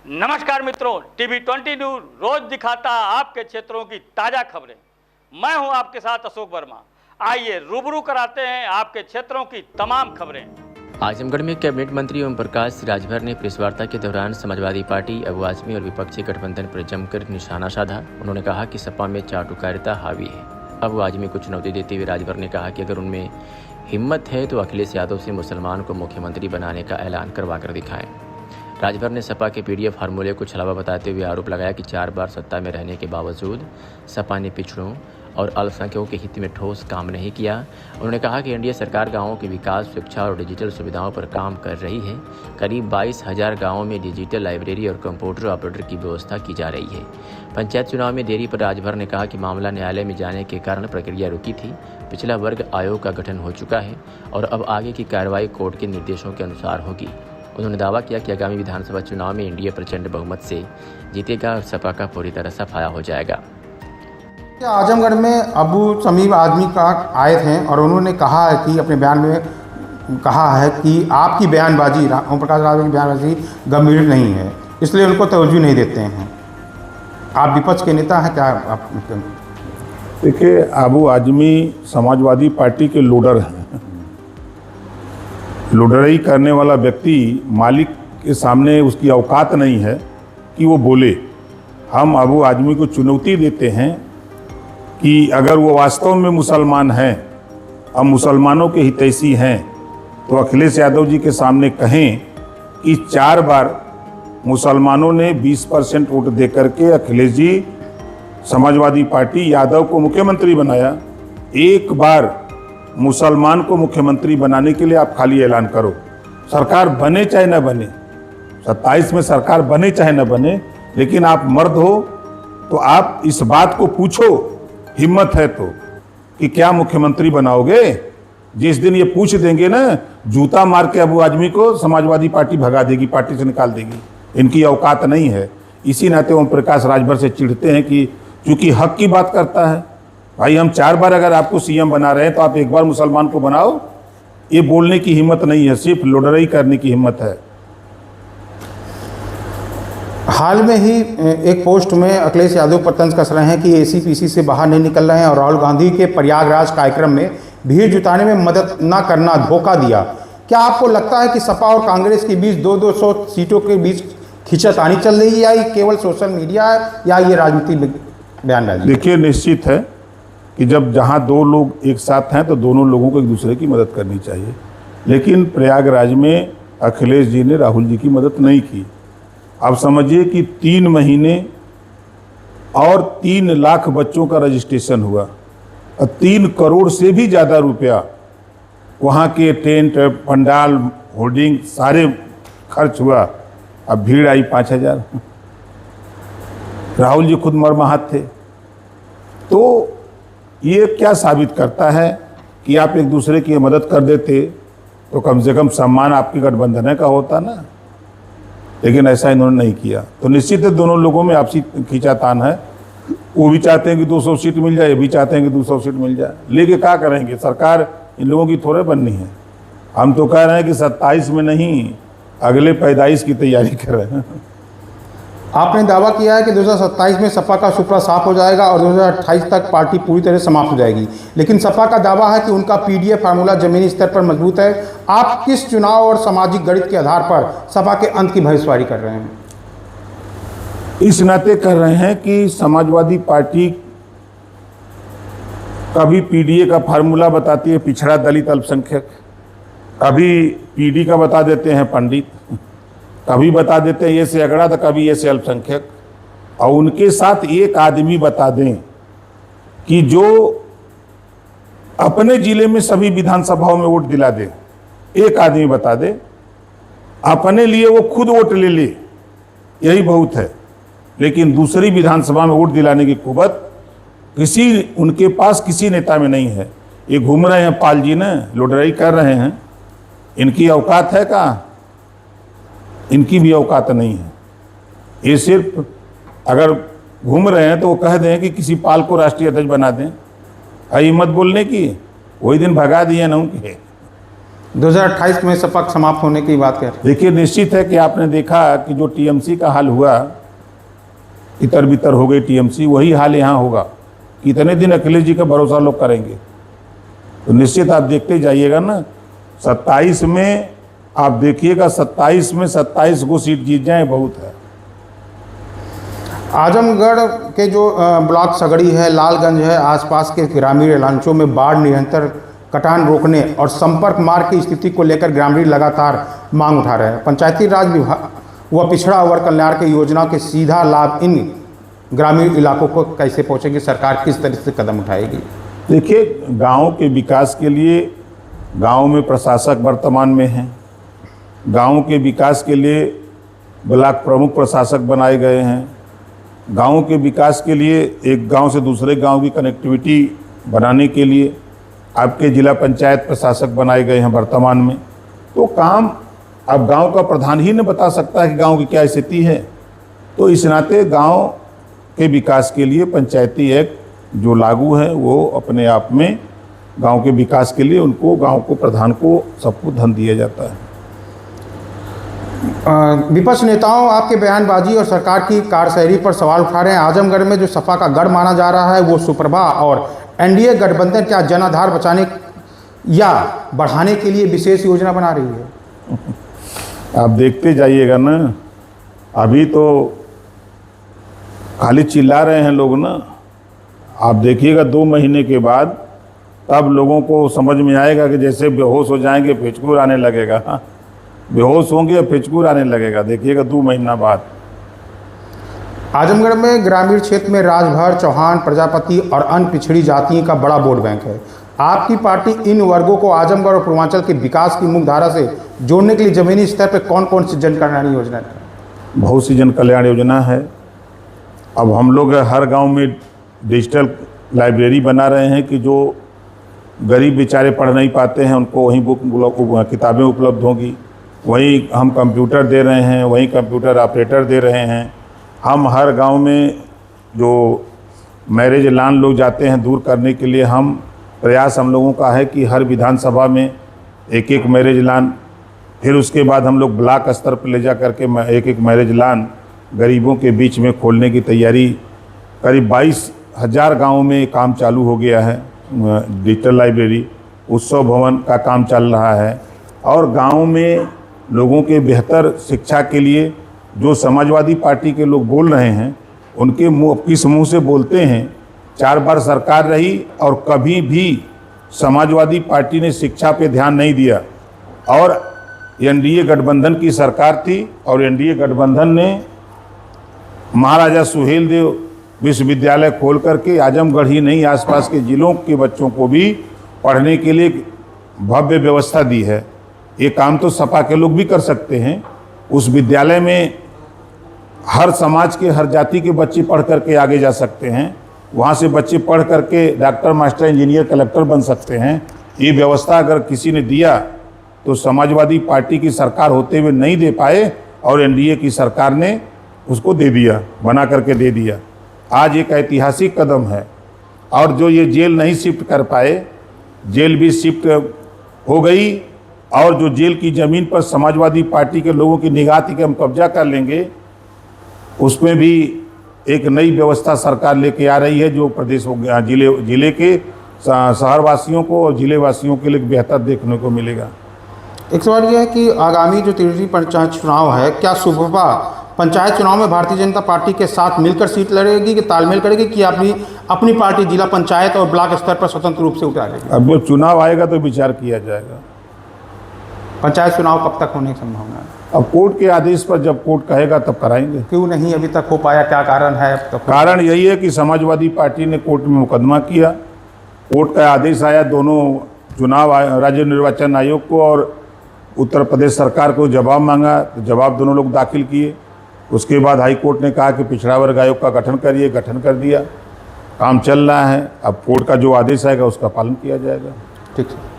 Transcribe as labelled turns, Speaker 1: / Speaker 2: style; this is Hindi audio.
Speaker 1: नमस्कार मित्रों, टीवी 20 न्यूज रोज दिखाता आपके क्षेत्रों की ताजा खबरें। मैं हूं आपके साथ अशोक वर्मा। आइए रूबरू कराते हैं आपके क्षेत्रों की तमाम खबरें।
Speaker 2: आजमगढ़ में कैबिनेट मंत्री ओम प्रकाश राजभर ने प्रेस वार्ता के दौरान समाजवादी पार्टी, अबू आजमी और विपक्षी गठबंधन पर जमकर निशाना साधा। उन्होंने कहा कि सपा में चाटुकारिता हावी है। अबू आजमी को चुनौती देते हुए राजभर ने कहा कि अगर उनमें हिम्मत है तो अखिलेश यादव से मुसलमान को मुख्यमंत्री बनाने का ऐलान करवा कर दिखाएं। राजभर ने सपा के पीडीएफ फार्मूले को छलावा बताते हुए आरोप लगाया कि 4 बार सत्ता में रहने के बावजूद सपा ने पिछड़ों और अल्पसंख्यकों के हित में ठोस काम नहीं किया। उन्होंने कहा कि एनडीए सरकार गांवों के विकास, शिक्षा और डिजिटल सुविधाओं पर काम कर रही है। करीब 22,000 गांवों में डिजिटल लाइब्रेरी और कंप्यूटर ऑपरेटर की व्यवस्था की जा रही है। पंचायत चुनाव में देरी पर राजभर ने कहा कि मामला न्यायालय में जाने के कारण प्रक्रिया रुकी थी। पिछला वर्ग आयोग का गठन हो चुका है और अब आगे की कार्रवाई कोर्ट के निर्देशों के अनुसार होगी। उन्होंने दावा किया कि आगामी विधानसभा चुनाव में एनडीए प्रचंड बहुमत से जीतेगा और सपा का पूरी तरह सफाया हो जाएगा।
Speaker 3: आजमगढ़ में अबू समीम आदमी का आए थे और उन्होंने कहा है कि अपने बयान में कहा है कि आपकी बयानबाजी, ओम प्रकाश राजभर की बयानबाजी गंभीर नहीं है, इसलिए उनको तवज्जो नहीं देते हैं। आप विपक्ष के नेता हैं, क्या आप?
Speaker 4: देखिए, अबू आजमी समाजवादी पार्टी के लीडर हैं। लुडरई करने वाला व्यक्ति मालिक के सामने उसकी औकात नहीं है कि वो बोले। हम अबू आजमी को चुनौती देते हैं कि अगर वो वास्तव में मुसलमान हैं, हम मुसलमानों के हितैषी हैं, तो अखिलेश यादव जी के सामने कहें कि 4 बार मुसलमानों ने 20% वोट दे करके अखिलेश जी समाजवादी पार्टी यादव को मुख्यमंत्री बनाया। एक बार मुसलमान को मुख्यमंत्री बनाने के लिए आप खाली ऐलान करो। सरकार बने चाहे न बने, 27 में सरकार बने चाहे न बने, लेकिन आप मर्द हो तो आप इस बात को पूछो, हिम्मत है तो, कि क्या मुख्यमंत्री बनाओगे। जिस दिन ये पूछ देंगे ना, जूता मार के अबू आजमी को समाजवादी पार्टी भगा देगी, पार्टी से निकाल देगी। इनकी औकात नहीं है। इसी नाते ओम प्रकाश राजभर से चिढ़ते हैं कि चूंकि हक की बात करता है। भाई, हम 4 बार अगर आपको सीएम बना रहे हैं तो आप एक बार मुसलमान को बनाओ। ये बोलने की हिम्मत नहीं है, सिर्फ लुडरई करने की हिम्मत है।
Speaker 3: हाल में ही एक पोस्ट में अखिलेश यादव पर तंज कस रहे हैं कि एसीपीसी से बाहर नहीं निकल रहे हैं और राहुल गांधी के प्रयागराज कार्यक्रम में भीड़ जुटाने में मदद न करना, धोखा दिया। क्या आपको लगता है कि सपा और कांग्रेस के बीच 200 सीटों के बीच खींचातानी चल रही है, या ये केवल सोशल मीडिया है, या ये राजनीतिक बयानबाजी?
Speaker 4: देखिए, निश्चित है कि जब जहाँ 2 लोग एक साथ हैं तो दोनों लोगों को एक दूसरे की मदद करनी चाहिए। लेकिन प्रयागराज में अखिलेश जी ने राहुल जी की मदद नहीं की। अब समझिए कि 3 महीने और 3 लाख बच्चों का रजिस्ट्रेशन हुआ और 3 करोड़ से भी ज़्यादा रुपया वहाँ के टेंट, पंडाल, होर्डिंग सारे खर्च हुआ। अब भीड़ आई 5,000। राहुल जी खुद मर्माहत थे। तो ये क्या साबित करता है कि आप एक दूसरे की मदद कर देते तो कम से कम सम्मान आपके गठबंधन का होता ना। लेकिन ऐसा इन्होंने नहीं किया। तो निश्चित है दोनों लोगों में आपसी खींचातान है। वो भी चाहते हैं कि 200 सीट मिल जाए, ये भी चाहते हैं कि 200 सीट मिल जाए। लेके क्या करेंगे? सरकार इन लोगों की थोड़े बननी है। हम तो कह रहे हैं कि 27 में नहीं, अगले पैदाइश की तैयारी कर रहे हैं।
Speaker 3: आपने दावा किया है कि 2027 में सपा का सुपड़ा साफ हो जाएगा और 2028 तक पार्टी पूरी तरह समाप्त हो जाएगी, लेकिन सपा का दावा है कि उनका पीडीएफ फार्मूला जमीनी स्तर पर मजबूत है। आप किस चुनाव और सामाजिक गणित के आधार पर सपा के अंत की भविष्यवाणी कर रहे हैं?
Speaker 4: इस नाते कर रहे हैं कि समाजवादी पार्टी कभी पीडीए का फार्मूला बताती है पिछड़ा, दलित, अल्पसंख्यक, कभी पीडी का बता देते हैं पंडित, कभी बता देते हैं ये से अगड़ा, तो कभी ये से अल्पसंख्यक। और उनके साथ एक आदमी बता दें कि जो अपने जिले में सभी विधानसभाओं में वोट दिला दे, एक आदमी बता दे, अपने लिए वो खुद वोट ले ले, यही बहुत है। लेकिन दूसरी विधानसभा में वोट दिलाने की कुवत उनके पास किसी नेता में नहीं है। ये घूम रहे हैं पाल जी ने, लुडरई कर रहे हैं। इनकी औकात है कहाँ? इनकी भी औकात नहीं है। ये सिर्फ अगर घूम रहे हैं तो वो कह दें कि किसी पाल को राष्ट्रीय अध्यक्ष बना दें। हिम्मत बोलने की, वही दिन भगा दिए ना उनके।
Speaker 3: 2028 में सपा समाप्त होने की बात कह रहे हैं।
Speaker 4: देखिए, निश्चित है कि आपने देखा कि जो टीएमसी का हाल हुआ, इतर बितर हो गई टीएमसी, वही हाल यहाँ होगा। कितने दिन अखिलेश जी का भरोसा लोग करेंगे? तो निश्चित आप देखते जाइएगा ना, 27 में आप देखिएगा, 27 में 27 को सीट जीत जाए बहुत है।
Speaker 3: आजमगढ़ के जो ब्लॉक सगड़ी है, लालगंज है, आसपास के ग्रामीण इलाकों में बाढ़ निरंतर कटान रोकने और संपर्क मार्ग की स्थिति को लेकर ग्रामीण लगातार मांग उठा रहे हैं। पंचायती राज विभाग व पिछड़ा वर्ग कल्याण की योजनाओं के सीधा लाभ इन ग्रामीण इलाकों को कैसे पहुंचेगी? सरकार किस तरह से कदम उठाएगी?
Speaker 4: देखिए, गांव के विकास के लिए गांव में प्रशासक वर्तमान में हैं। गांव के विकास के लिए ब्लॉक प्रमुख प्रशासक बनाए गए हैं। गांव के विकास के लिए एक गांव से दूसरे गांव की कनेक्टिविटी बनाने के लिए आपके जिला पंचायत प्रशासक बनाए गए हैं वर्तमान में। तो काम अब गांव का प्रधान ही न बता सकता है कि गांव की क्या स्थिति है। तो इस नाते गांव के विकास के लिए पंचायती एक्ट जो लागू है वो अपने आप में गांव के विकास के लिए उनको, गांव को, प्रधान को, सबको धन दिया जाता है।
Speaker 3: विपक्ष नेताओं आपके बयानबाजी और सरकार की कार्यशैली पर सवाल उठा रहे हैं। आजमगढ़ में जो सपा का गढ़ माना जा रहा है वो सुप्रभा और एनडीए गठबंधन क्या जनाधार बचाने या बढ़ाने के लिए विशेष योजना बना रही है?
Speaker 4: आप देखते जाइएगा ना, अभी तो खाली चिल्ला रहे हैं लोग ना। आप देखिएगा 2 महीने के बाद तब लोगों को समझ में आएगा कि जैसे बेहोश हो जाएंगे, फिचकूर आने लगेगा। बेहोश होंगे, फिचकूर आने लगेगा, देखिएगा 2 महीना बाद।
Speaker 3: आजमगढ़ में ग्रामीण क्षेत्र में राजभर, चौहान, प्रजापति और अन्य पिछड़ी जातियों का बड़ा वोट बैंक है। आपकी पार्टी इन वर्गों को आजमगढ़ और पूर्वांचल के विकास की मुख्य धारा से जोड़ने के लिए जमीनी स्तर पर कौन कौन सी जन कल्याण योजना है?
Speaker 4: बहुत सी जन कल्याण योजना है। अब हम लोग हर गांव में डिजिटल लाइब्रेरी बना रहे हैं कि जो गरीब बेचारे पढ़ नहीं पाते हैं उनको वहीं किताबें उपलब्ध होंगी। वहीं हम कंप्यूटर दे रहे हैं, वहीं कंप्यूटर ऑपरेटर दे रहे हैं। हम हर गांव में जो मैरिज लान लोग जाते हैं दूर करने के लिए प्रयास हम लोगों का है कि हर विधानसभा में एक एक मैरिज लान, फिर उसके बाद हम लोग ब्लॉक स्तर पर ले जा करके एक एक मैरिज लान गरीबों के बीच में खोलने की तैयारी। करीब 22,000 गाँव में काम चालू हो गया है। डिजिटल लाइब्रेरी, उत्सव भवन का काम चल रहा है। और गाँव में लोगों के बेहतर शिक्षा के लिए जो समाजवादी पार्टी के लोग बोल रहे हैं उनके मुँह किस मुँह से बोलते हैं। 4 बार सरकार रही और कभी भी समाजवादी पार्टी ने शिक्षा पे ध्यान नहीं दिया। और एनडीए गठबंधन की सरकार थी और एनडीए गठबंधन ने महाराजा सुहेलदेव विश्वविद्यालय खोल करके आजमगढ़ ही नहीं आसपास के जिलों के बच्चों को भी पढ़ने के लिए भव्य व्यवस्था दी है। ये काम तो सपा के लोग भी कर सकते हैं। उस विद्यालय में हर समाज के, हर जाति के बच्चे पढ़ करके आगे जा सकते हैं। वहाँ से बच्चे पढ़ करके डॉक्टर, मास्टर, इंजीनियर, कलेक्टर बन सकते हैं। ये व्यवस्था अगर किसी ने दिया तो समाजवादी पार्टी की सरकार होते हुए नहीं दे पाए और एनडीए की सरकार ने उसको दे दिया, बना करके दे दिया। आज एक ऐतिहासिक कदम है। और जो ये जेल नहीं शिफ्ट कर पाए, जेल भी शिफ्ट हो गई। और जो जेल की ज़मीन पर समाजवादी पार्टी के लोगों की निगाह थी कि हम कब्जा कर लेंगे, उसमें भी एक नई व्यवस्था सरकार लेके आ रही है जो प्रदेश जिले के शहरवासियों को और जिले वासियों के लिए बेहतर देखने को मिलेगा।
Speaker 3: एक सवाल यह है कि आगामी जो त्रिस्तरीय पंचायत चुनाव है, क्या सुप्रभा पंचायत चुनाव में भारतीय जनता पार्टी के साथ मिलकर सीट लड़ेगी कि तालमेल करेगी कि अपनी पार्टी जिला पंचायत और ब्लॉक स्तर पर स्वतंत्र रूप से उतारेगी?
Speaker 4: अब जो चुनाव आएगा तो विचार किया जाएगा।
Speaker 3: पंचायत चुनाव कब तक होने की संभावना है?
Speaker 4: अब कोर्ट के आदेश पर जब कोर्ट कहेगा तब कराएंगे।
Speaker 3: क्यों नहीं अभी तक हो पाया, क्या कारण है?
Speaker 4: कारण यही है कि समाजवादी पार्टी ने कोर्ट में मुकदमा किया, कोर्ट का आदेश आया, दोनों चुनाव राज्य निर्वाचन आयोग को और उत्तर प्रदेश सरकार को जवाब मांगा, तो जवाब दोनों लोग दाखिल किए। उसके बाद हाई कोर्ट ने कहा कि पिछड़ा वर्ग आयोग का गठन करिए, गठन कर दिया। काम चल रहा है। अब कोर्ट का जो आदेश आएगा उसका पालन किया जाएगा।
Speaker 3: ठीक है।